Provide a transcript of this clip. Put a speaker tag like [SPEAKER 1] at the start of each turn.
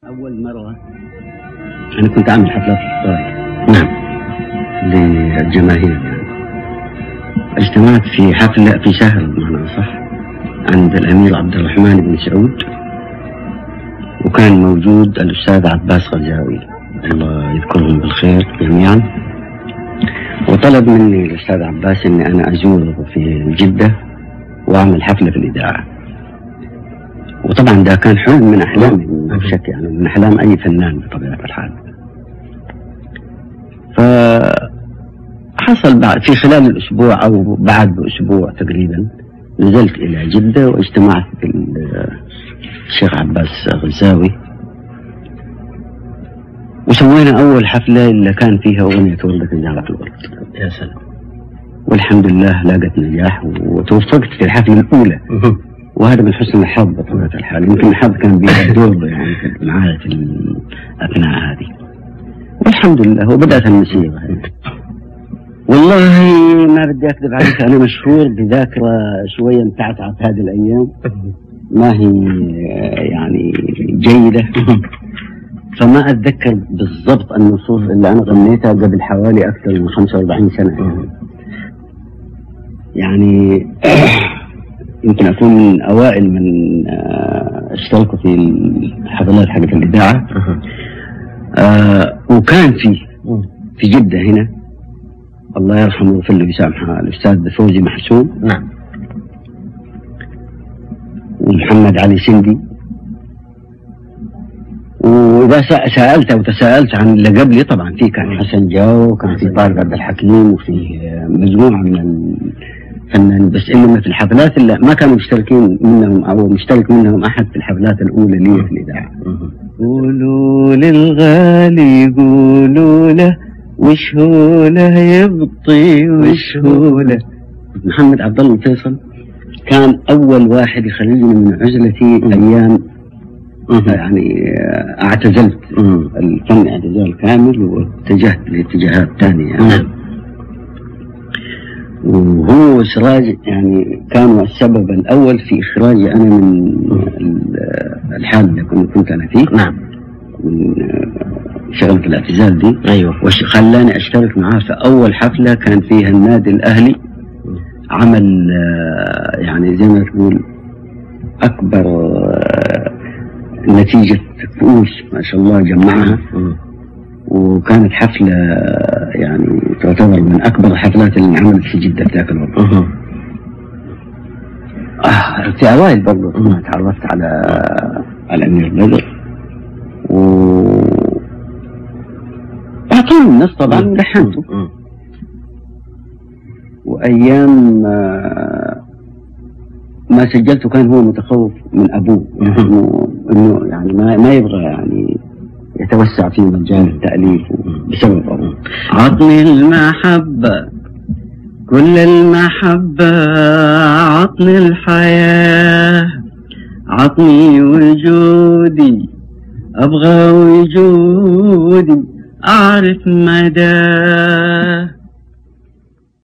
[SPEAKER 1] أول مرة أنا كنت أعمل حفلات إفطار.
[SPEAKER 2] نعم.
[SPEAKER 1] للجماهير يعني. اجتمعت في حفلة في شهر بمعنى أصح عند الأمير عبد الرحمن بن سعود، وكان موجود الأستاذ عباس غزاوي الله يذكرهم بالخير جميعا، وطلب مني الأستاذ عباس إني أنا أزوره في جدة وأعمل حفلة في الإذاعة. وطبعا ده كان حلم من أحلامي ما في شك، يعني من أحلام أي فنان بطبيعة الحال. فحصل بعد في خلال الأسبوع أو بعد بأسبوع تقريبا نزلت إلى جدة واجتمعت بالشيخ عباس غزاوي، وسوينا أول حفلة اللي كان فيها أغنية وردة جارة الورد.
[SPEAKER 2] يا سلام.
[SPEAKER 1] والحمد لله لاقت نجاح وتوفقت في الحفلة الأولى. وهذا من حسن الحظ بطبيعة الحال، يمكن الحظ كان بيها دور يعني معايا في الأثناء هذه، والحمد لله وبدأت المسيرة. والله ما بدي أكذب عليك، أنا مشهور بذاكرة شوية متعتعت هذه الأيام، ما هي يعني جيدة، فما أتذكر بالضبط النصوص اللي أنا غنيتها قبل حوالي أكثر من 45 سنة يعني. يمكن أكون من أوائل من اشتركوا في الحفلات حقت الإذاعة. وكان في جدة هنا الله يرحمه ويغفر له ويسامحه الأستاذ فوزي محسوب.
[SPEAKER 2] نعم.
[SPEAKER 1] ومحمد علي سندي. وإذا سألت أو تساءلت عن اللي قبلي طبعا في كان حسن جو، وكان في طارق عبد الحكيم، وفي مجموعة من الفنانين، بس إنما في الحفلات اللي ما كانوا مشتركين منهم أو مشترك منهم أحد في الحفلات الأولى لي في الإذاعة. قولوا للغالي قولوا له وش هو له يبطي وش هو له. محمد عبد الله الفيصل كان أول واحد يخرجني من عزلتي أيام يعني اعتزلت الفن اعتزال كامل واتجهت لاتجاهات ثانية يعني. وهو سراج يعني كانوا السبب الأول في إخراجي أنا من الحال اللي كنت أنا فيه.
[SPEAKER 2] نعم.
[SPEAKER 1] من شغلة الاعتزال دي.
[SPEAKER 2] أيوه.
[SPEAKER 1] وخلاني أشترك معاه في أول حفلة كان فيها النادي الأهلي، عمل يعني زي ما تقول أكبر نتيجة كؤوس ما شاء الله جمعها. وكانت حفلة يعني تعتبر من أكبر الحفلات اللي انعملت في جدة في ذاك الوقت. في أوائل برضه تعرفت على الأمير بدر، وأعطوني النص طبعا لحنته. وأيام ما سجلته كان هو متخوف من أبوه إنه يعني ما يبغى يعني يتوسع في مجال التأليف بسبب أبوه. عطني المحبة كل المحبة، عطني الحياة، عطني وجودي أبغى وجودي أعرف مداه.